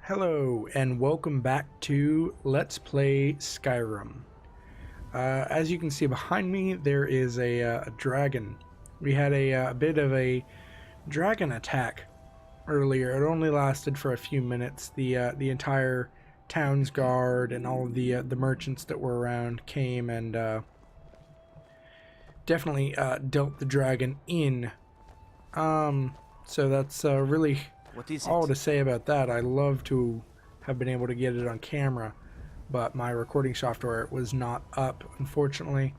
Hello and welcome back to Let's Play Skyrim. As you can see behind me, there is a dragon. We had a bit of a dragon attack earlier. It only lasted for a few minutes. The entire town's guard and all of the merchants that were around came and definitely dealt the dragon in. So that's really all to say about that. I love to have been able to get it on camera, but my recording software was not up, unfortunately.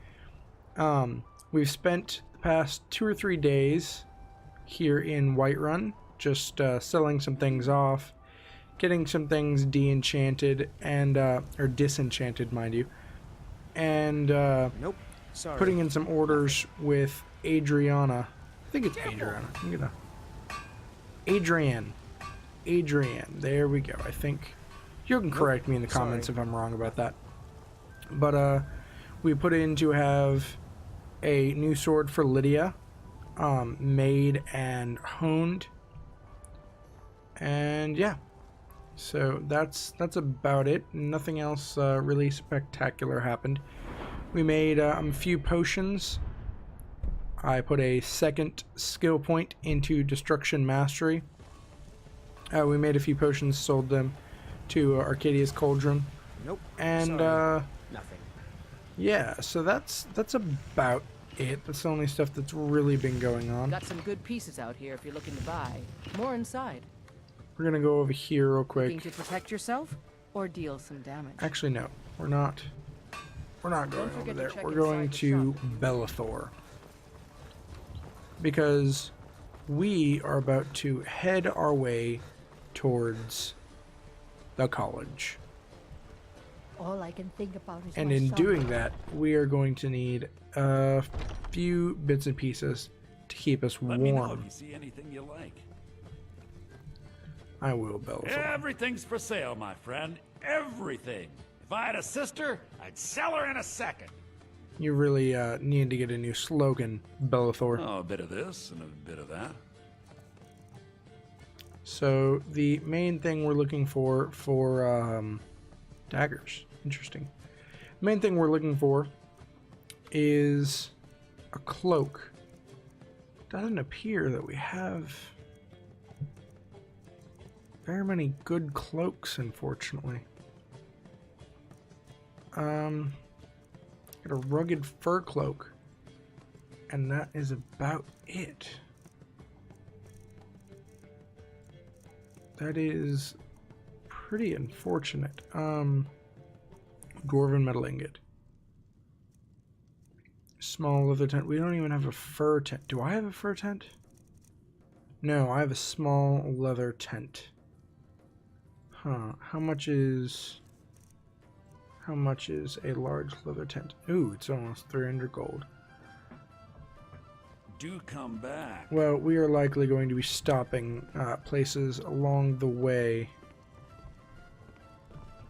We've spent the past 2 or 3 days here in Whiterun, just selling some things off, getting some things de-enchanted and or disenchanted, mind you, and nope, sorry. Putting in some orders with Adriana. I think it's Adriana. I'm gonna Adrian, there we go. I think you can correct me in the comments if I'm wrong about that. But we put in to have a new sword for Lydia, made and honed, and yeah. So that's about it. Nothing else really spectacular happened. We made a few potions. I put a second skill point into Destruction Mastery. We made a few potions, sold them to Arcadia's Cauldron. Nope. And nothing. Yeah, so that's about it. That's the only stuff that's really been going on. Got some good pieces out here if you're looking to buy. More inside. We're gonna go over here real quick. Looking to protect yourself or deal some damage? Actually, no, we're not. We're not going over there. We're going to Belethor, because we are about to head our way towards the college. All I can think about is and in doing that, we are going to need a few bits and pieces to keep us warm. Let me know if you see anything you like. I will, Belethor. Everything's for sale, my friend. Everything. If I had a sister, I'd sell her in a second. You really need to get a new slogan, Belethor. Oh, a bit of this and a bit of that. So the main thing we're looking for daggers. Interesting. The main thing we're looking for is a cloak. Doesn't appear that we have very many good cloaks, unfortunately. Got a rugged fur cloak, and that is about it. That is pretty unfortunate. Dwarven metal ingot. Small leather tent. We don't even have a fur tent. Do I have a fur tent? No, I have a small leather tent. Huh. How much is a large leather tent? Ooh, it's almost 300 gold. Do come back. Well, we are likely going to be stopping places along the way.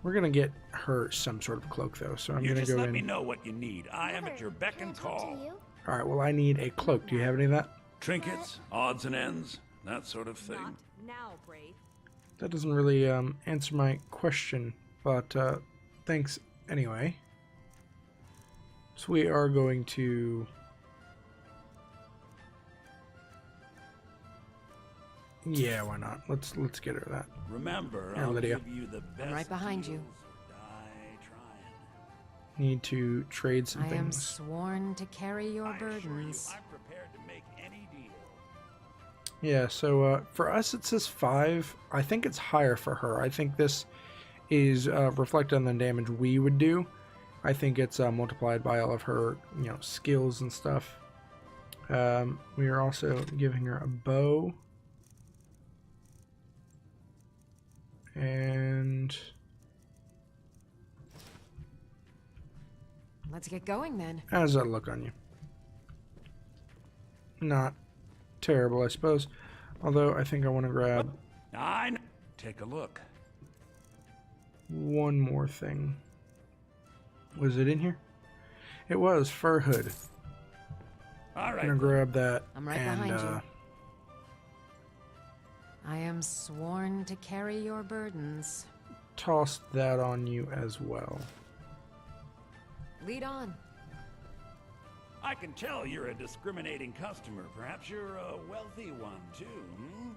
We're gonna get her some sort of cloak, though, so I'm gonna go in. Let me know what you need. I am at your beck and call. All right. Well, I need a cloak. Do you have any of that? Trinkets, odds and ends, that sort of thing. Not now, Brave. That doesn't really answer my question, but thanks anyway. So we are going to... Yeah, why not? Let's get her that. Remember, Here, I'll Lydia. give you the best. I'm right behind you. deals, so die trying. Need to trade some I am things. sworn to carry your I assure you, burdens. I'm prepared to make any deal. Yeah, so for us it says 5. I think it's higher for her. I think this is reflected on the damage we would do. I think it's multiplied by all of her, skills and stuff. We are also giving her a bow. And Let's get going then. how does that look on you? Not terrible, I suppose. Although I think I want to grab Take a look. one more thing. Was it in here? It was fur hood. All I'm right. gonna grab that I'm right and behind you. I am sworn to carry your burdens. Toss that on you as well. Lead on. I can tell you're a discriminating customer. Perhaps you're a wealthy one, too, hmm?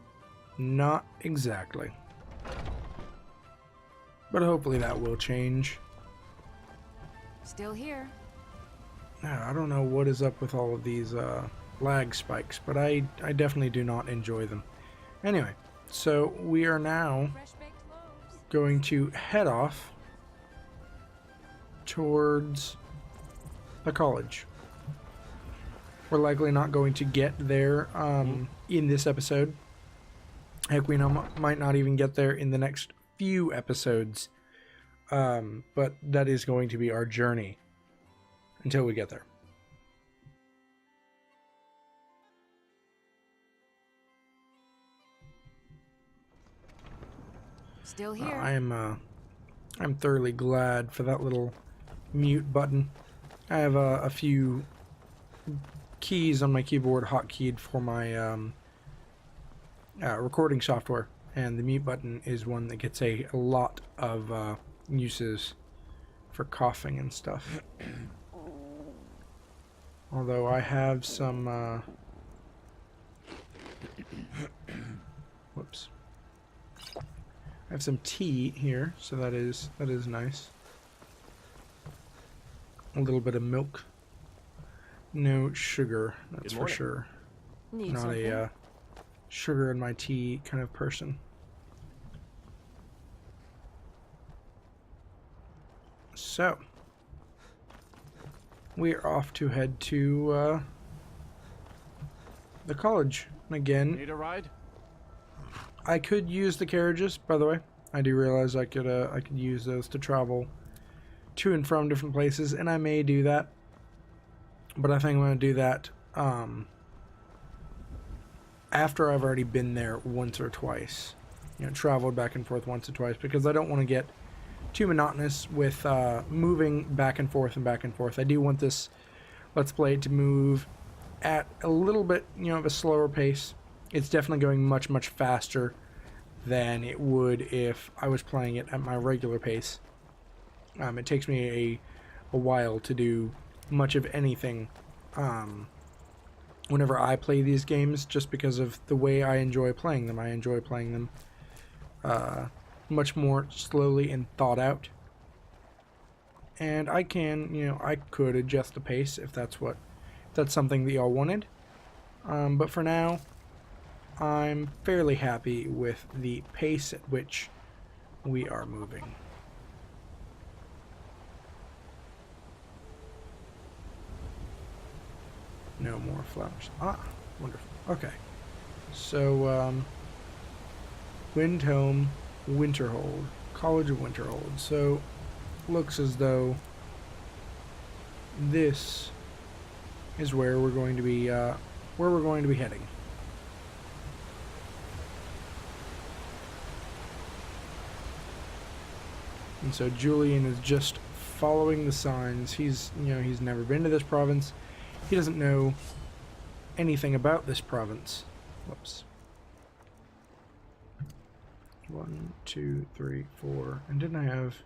Not exactly. But hopefully that will change. Still here. I don't know what is up with all of these lag spikes, but I definitely do not enjoy them. Anyway, so we are now going to head off towards the college. We're likely not going to get there in this episode. Heck, we might not even get there in the next few episodes. But that is going to be our journey until we get there. Still here. I'm thoroughly glad for that little mute button. I have a few keys on my keyboard hotkeyed for my recording software, and the mute button is one that gets a lot of uses for coughing and stuff. Although I have some whoops. I have some tea here, so that is nice. A little bit of milk. No sugar, that's for sure. Need Not something? a sugar in my tea kind of person. So, we are off to head to the college. And again, Need a ride? I could use the carriages, by the way. I do realize I could use those to travel to and from different places, and I may do that. But I think I'm going to do that after I've already been there once or twice. You know, traveled back and forth once or twice, because I don't want to get too monotonous with moving back and forth and back and forth. I do want this Let's Play to move at a little bit, you know, of a slower pace. It's definitely going much, much faster than it would if I was playing it at my regular pace. It takes me a while to do much of anything whenever I play these games, just because of the way I enjoy playing them. I enjoy playing them much more slowly and thought out. And I can, you know, I could adjust the pace if that's something that y'all wanted. But for now, I'm fairly happy with the pace at which we are moving. No more flowers. Ah, wonderful. Okay. So, Windhome, Winterhold, College of Winterhold. So, looks as though this is where we're going to be heading. And so Juillen is just following the signs. He's never been to this province. He doesn't know anything about this province. Whoops. 1, 2, 3, 4. And didn't I have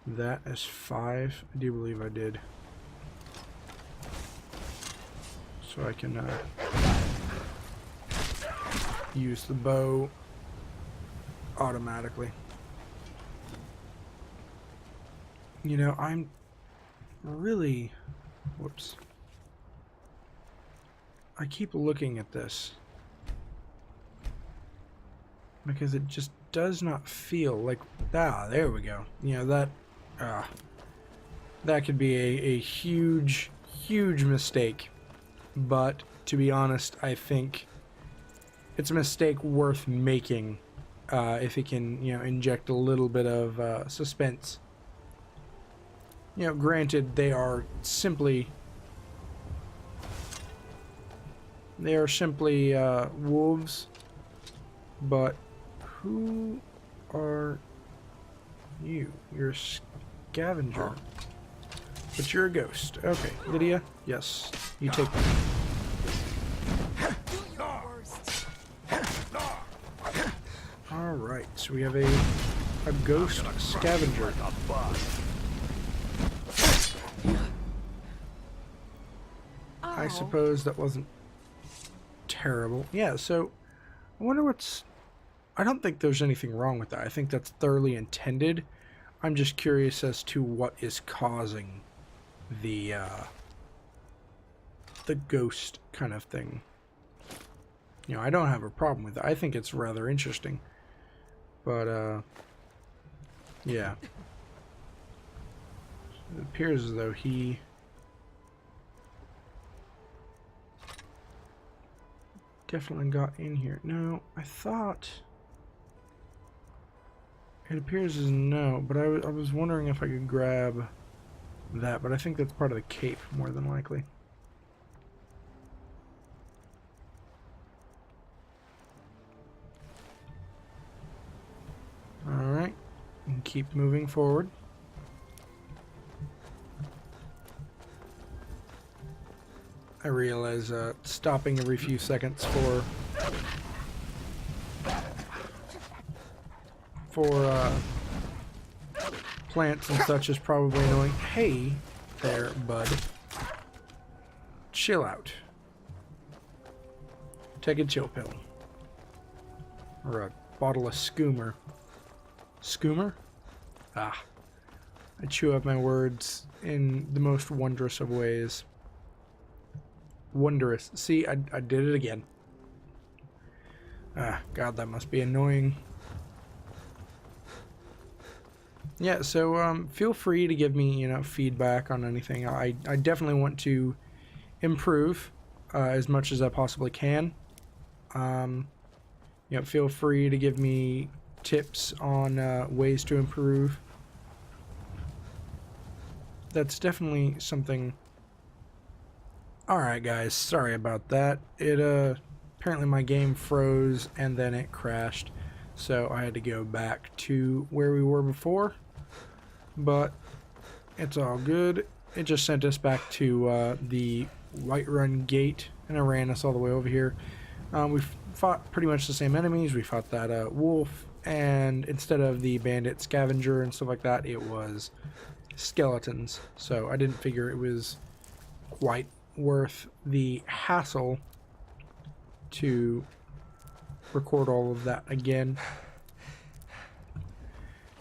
that as 5? I do believe I did. So I can use the bow automatically. You know, I'm really... Whoops. I keep looking at this because it just does not feel like... Ah, there we go. You know, that could be a huge, huge mistake. But, to be honest, I think it's a mistake worth making if it can, you know, inject a little bit of suspense. You know, granted, they are simply wolves, but who are you? You're a scavenger, but you're a ghost. Okay, Lydia, yes, you take them. Alright, so we have a ghost scavenger. I suppose that wasn't terrible. Yeah, so I wonder what's... I don't think there's anything wrong with that. I think that's thoroughly intended. I'm just curious as to what is causing the ghost kind of thing. You know, I don't have a problem with it. I think it's rather interesting. But, yeah. It appears as though he... definitely got in here. No, I thought... It appears as no, but I was wondering if I could grab that, but I think that's part of the cape, more than likely. Alright, and keep moving forward. I realize stopping every few seconds for plants and such is probably annoying. Hey there, bud. Chill out. Take a chill pill. Or a bottle of skoomer. Skoomer? Ah. I chew up my words in the most wondrous of ways. Wondrous. See, I did it again. Ah, God, that must be annoying. Yeah, so feel free to give me, you know, feedback on anything. I definitely want to improve as much as I possibly can. You know, feel free to give me tips on ways to improve. That's definitely something. Alright guys, sorry about that. It apparently my game froze and then it crashed, so I had to go back to where we were before, but it's all good. It just sent us back to the Whiterun gate, and it ran us all the way over here. We fought pretty much the same enemies. We fought that wolf, and instead of the bandit scavenger and stuff like that, it was skeletons, so I didn't figure it was quite worth the hassle to record all of that again.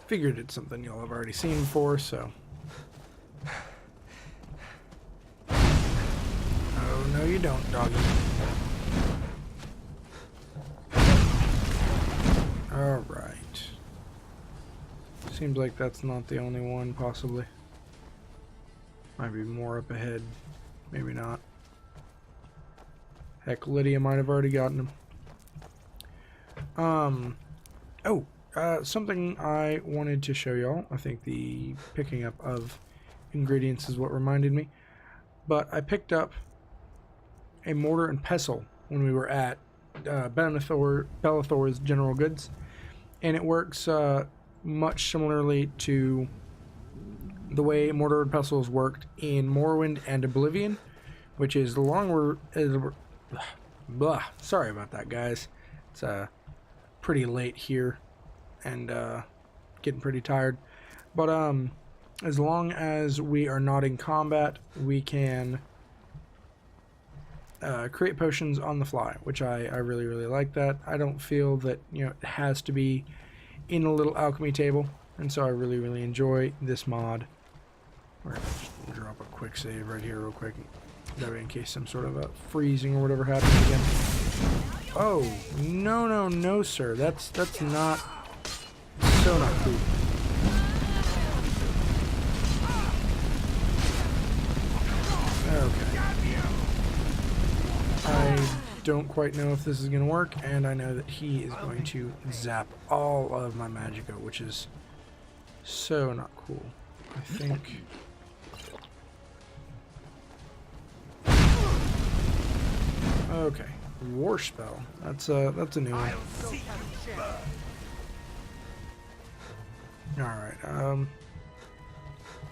Figured it's something you'll have already seen before, so. Oh, no you don't, doggy. Alright. Seems like that's not the only one, possibly. Might be more up ahead. Maybe not. Heck, Lydia might have already gotten him. Something I wanted to show y'all. I think the picking up of ingredients is what reminded me. But I picked up a mortar and pestle when we were at Bellathor's General Goods. And it works much similarly to the way mortar and pestles worked in Morrowind and Oblivion, which is the long sorry about that, guys. It's pretty late here and getting pretty tired, but as long as we are not in combat, we can create potions on the fly, which I really like that. I don't feel that, you know, it has to be in a little alchemy table, and so I really enjoy this mod. We're gonna just drop a quick save right here real quick, that way in case some sort of freezing or whatever happens again. Oh, no, sir. That's not, so not cool. Okay. I don't quite know if this is going to work, and I know that he is going to zap all of my magicka, which is so not cool. I think... Okay, war spell. That's a new one. Alright,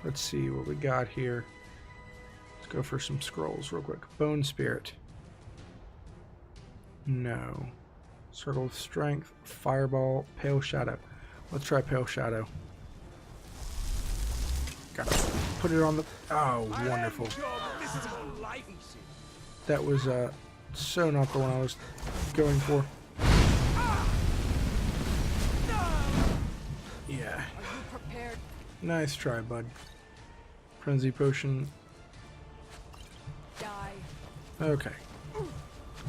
let's see what we got here. Let's go for some scrolls real quick. Bone Spirit. No. Circle of Strength, Fireball, Pale Shadow. Let's try Pale Shadow. Gotta put it on the... Oh, wonderful. That was so not the one I was going for. Yeah. Nice try, bud. Frenzy Potion. Die. Okay.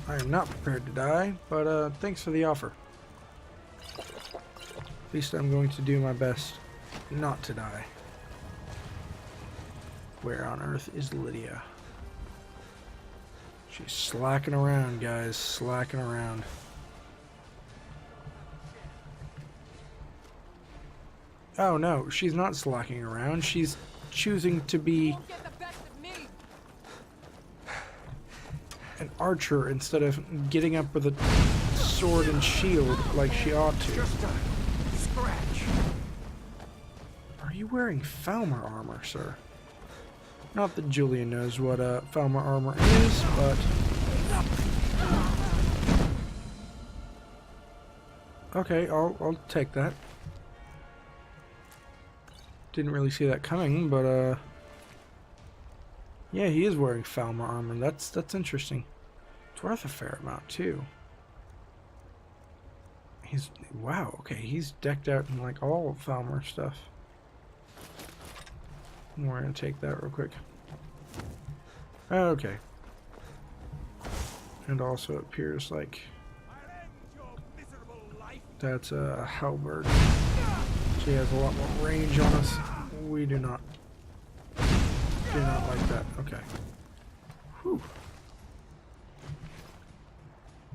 I am not prepared to die, but thanks for the offer. At least I'm going to do my best not to die. Where on earth is Lydia? She's slacking around, guys. Slacking around. Oh no, she's not slacking around. She's choosing to be an archer instead of getting up with a sword and shield like she ought to. Just a scratch. Are you wearing Falmer armor, sir? Not that Juillen knows what Falmer armor is, but... Okay, I'll take that. Didn't really see that coming, but yeah, he is wearing Falmer armor. That's interesting. It's worth a fair amount too. Wow, okay, he's decked out in like all Falmer stuff. We're gonna take that real quick. Okay. And also it appears like that's a halberd. She has a lot more range on us. We do not like that. Okay. Whew.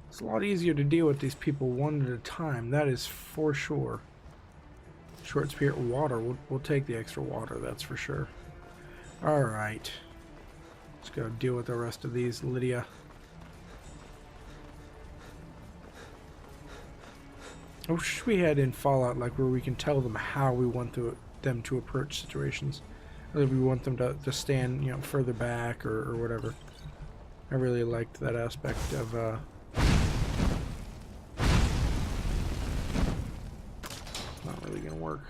It's a lot easier to deal with these people one at a time. That is for sure. Short Spirit water. We'll take the extra water, that's for sure. Alright. Let's go deal with the rest of these, Lydia. I wish we had in Fallout like where we can tell them how we want them to approach situations. Whether we want them to stand, you know, further back or whatever. I really liked that aspect of not really gonna work.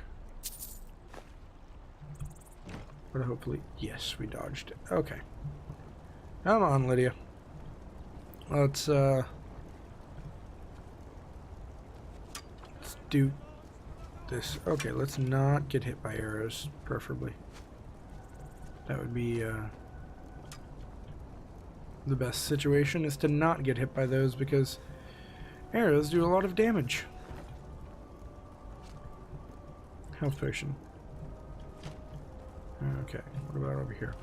But hopefully, yes, we dodged it. Okay. Come on, Lydia. Let's do this. Okay, let's not get hit by arrows, preferably. That would be the best situation, is to not get hit by those, because arrows do a lot of damage. Health potion. Okay, what about over here?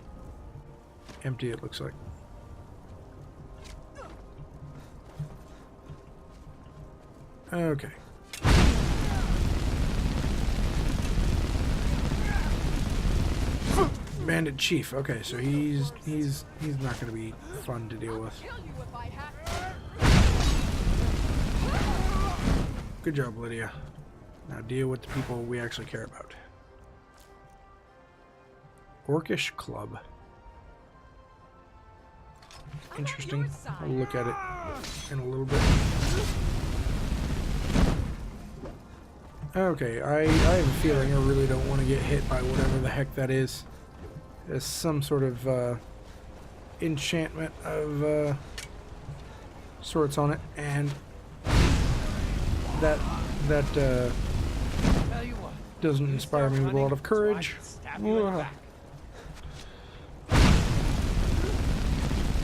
Empty, it looks like. Okay. Bandit Chief. Okay, so he's not going to be fun to deal with. Good job, Lydia. Now deal with the people we actually care about. Orcish Club. Interesting. I'll look at it in a little bit. Okay, I have a feeling I really don't want to get hit by whatever the heck that is. There's some sort of enchantment of sorts on it, and that doesn't inspire me with a lot of courage.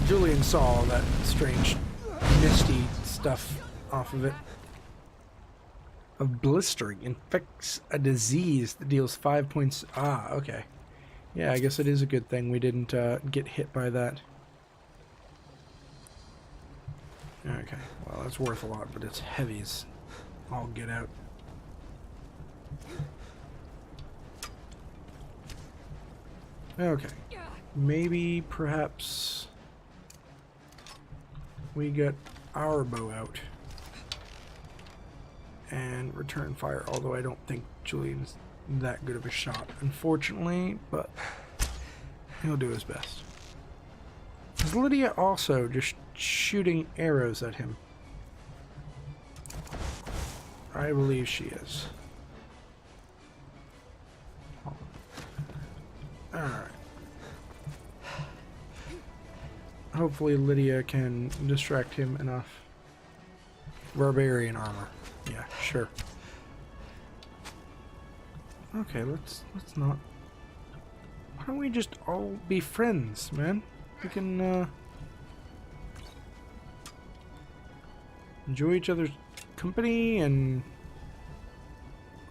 Juillen saw that strange misty stuff off of it. Of blistering infects a disease that deals 5 points. Ah, okay. Yeah, I guess it is a good thing we didn't get hit by that. Okay, well that's worth a lot, but it's heavy as all get out. Okay, maybe perhaps we get our bow out and return fire, although I don't think Juillen's that good of a shot, unfortunately, but he'll do his best. Is Lydia also just shooting arrows at him? I believe she is. Alright. Hopefully Lydia can distract him enough. Barbarian armor. Yeah, sure. Okay, let's not. Why don't we just all be friends, man? We can enjoy each other's company and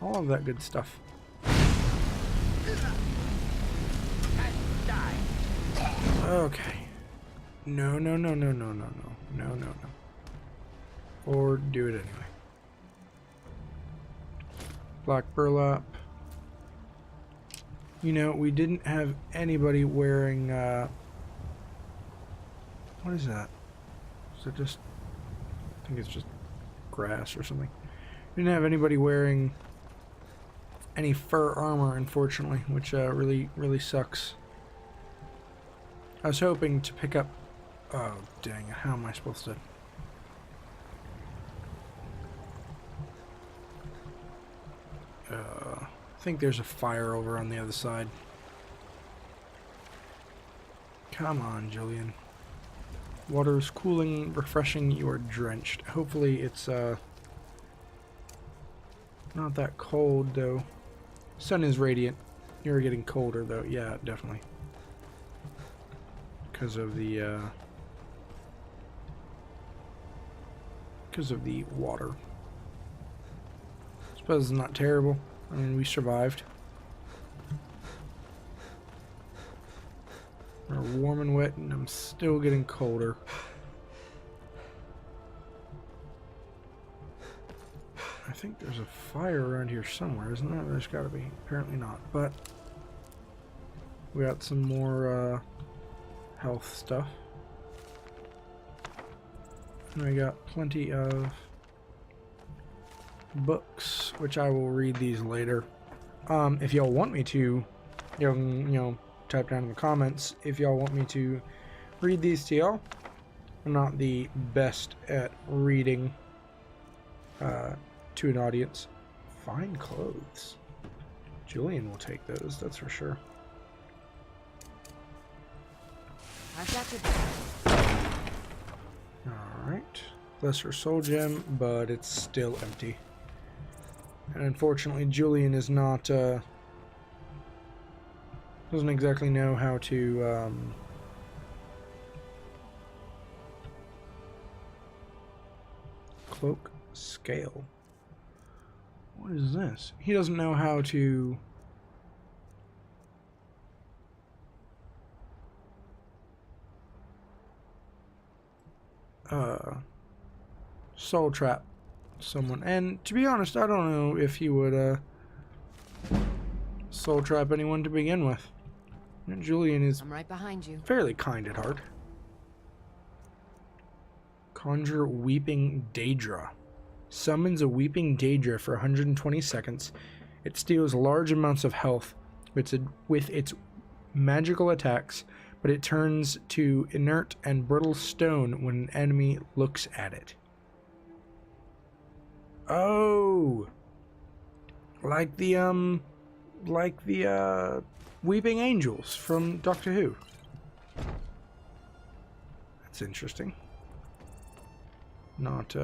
all of that good stuff. Okay. No. Or do it anyway. Black burlap. You know, we didn't have anybody wearing, what is that? Is it just, I think it's just grass or something. We didn't have anybody wearing any fur armor, unfortunately, which really sucks. I was hoping to pick up, oh dang it, how am I supposed to? I think there's a fire over on the other side. Come on, Juillen. Water is cooling, refreshing, you are drenched. Hopefully it's not that cold though. Sun is radiant. You're getting colder though. Yeah, definitely. Because of the water. Suppose it's not terrible. I mean, we survived. We're warm and wet, and I'm still getting colder. I think there's a fire around here somewhere, isn't there? There's gotta be. Apparently not, but we got some more health stuff. And we got plenty of books, which I will read these later. If y'all want me to, you know, type down in the comments if y'all want me to read these to y'all. I'm not the best at reading to an audience. Fine clothes. Juillen will take those, that's for sure. I've got to. Alright. Lesser soul gem, but it's still empty. And unfortunately, Juillen is not, doesn't exactly know how to, cloak scale. What is this? He doesn't know how to, soul trap someone. And to be honest, I don't know if he would soul trap anyone to begin with. Juillen is I'm right behind you. fairly kind at heart. Conjure Weeping Daedra. Summons a Weeping Daedra for 120 seconds. It steals large amounts of health with its magical attacks, but it turns to inert and brittle stone when an enemy looks at it. Oh, like the Weeping Angels from Doctor Who. That's interesting. Not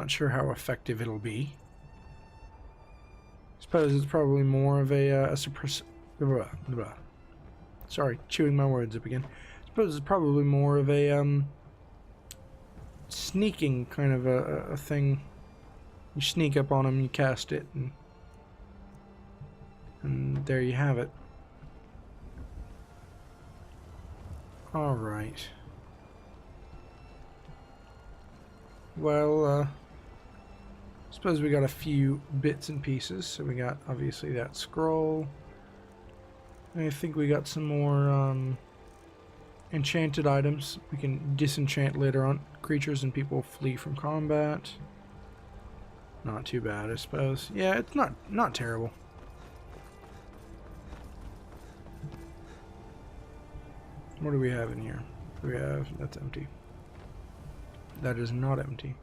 sure how effective it'll be. Suppose it's probably more of a sorry, chewing my words up again. Suppose it's probably more of a sneaking kind of a thing. You sneak up on them, you cast it, and there you have it. Alright. Well, suppose we got a few bits and pieces. So we got, obviously, that scroll. I think we got some more enchanted items. We can disenchant later on. Creatures and people flee from combat. Not too bad, I suppose. Yeah, it's not terrible. What do we have in here? We have, that's empty. That is not empty.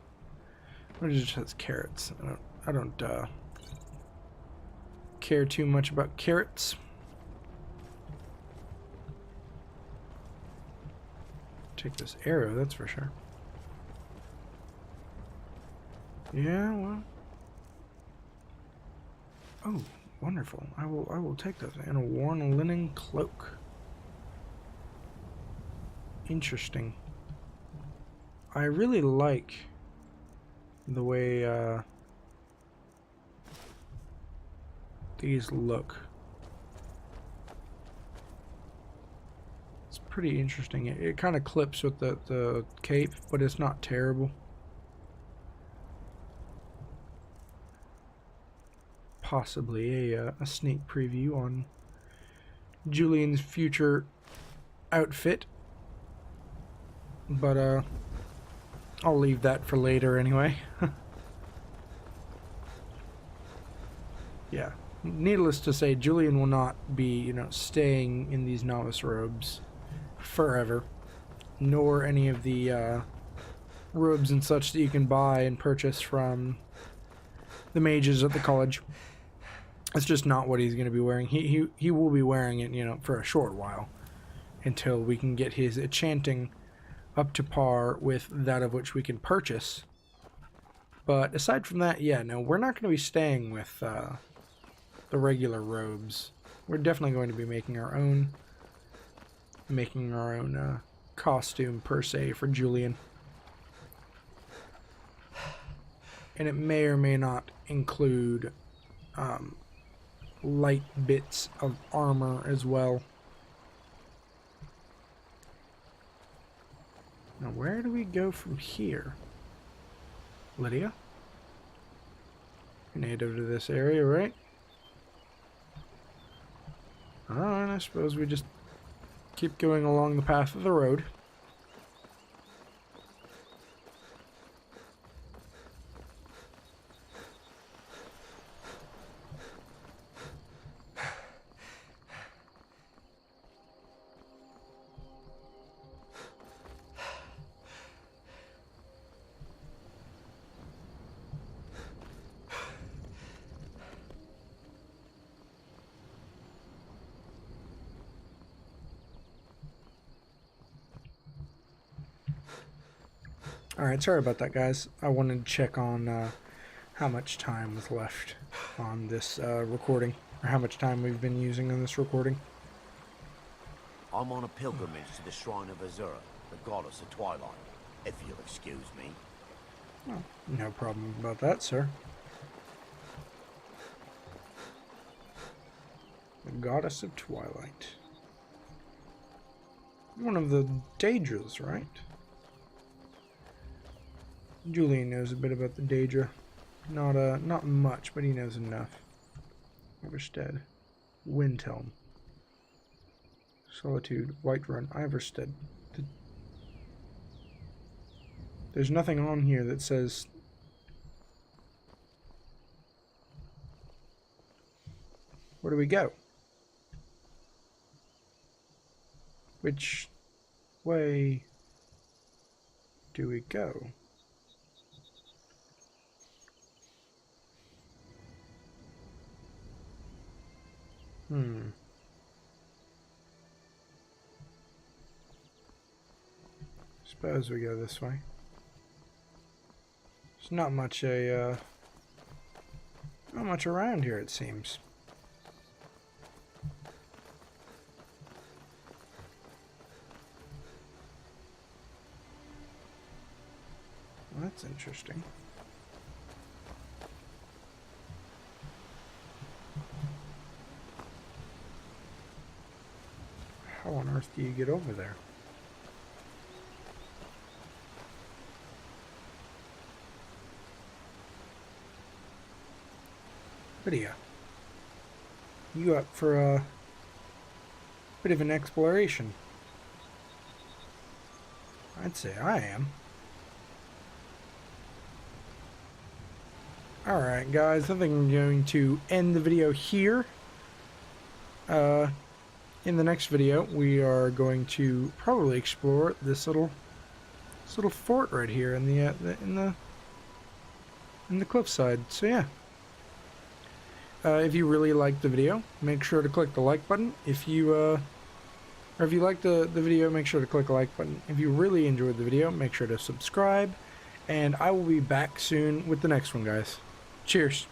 What is it? Just has carrots. I don't care too much about carrots. Take this arrow, that's for sure. Yeah, well. Oh, wonderful. I will take those. And a worn linen cloak. Interesting. I really like the way these look. It's pretty interesting. It kind of clips with the cape, but it's not terrible. Possibly a sneak preview on Julien's future outfit, but I'll leave that for later anyway. Yeah, needless to say, Juillen will not be, you know, staying in these novice robes forever, nor any of the robes and such that you can buy and purchase from the mages at the college. It's just not what he's going to be wearing. He will be wearing it, you know, for a short while, until we can get his enchanting up to par with that of which we can purchase. But aside from that, yeah, no, we're not going to be staying with the regular robes. We're definitely going to be making our own costume per se for Juillen. And it may or may not include light bits of armor as well. Now, where do we go from here? Lydia? You're native to this area, right? Alright, I suppose we just keep going along the path of the road. Alright, sorry about that, guys. I wanted to check on how much time was left on this recording, or how much time we've been using on this recording. I'm on a pilgrimage to the shrine of Azura, the goddess of twilight, if you'll excuse me. Oh, no problem about that, sir. The goddess of twilight. One of the Daedras, right? Juillen knows a bit about the Daedra. Not much, but he knows enough. Iverstead. Windhelm. Solitude. Whiterun. Iverstead. There's nothing on here that says... Where do we go? Which way do we go? Suppose we go this way. There's not much around here, it seems. Well, that's interesting. How on earth do you get over there? Lydia, you up for a bit of an exploration? I'd say I am. Alright guys, I think I'm going to end the video here. In the next video, we are going to probably explore this little fort right here in the in the cliffside. So yeah. If you really liked the video, make sure to click the like button. If you or if you liked the video, make sure to click the like button. If you really enjoyed the video, make sure to subscribe. And I will be back soon with the next one, guys. Cheers.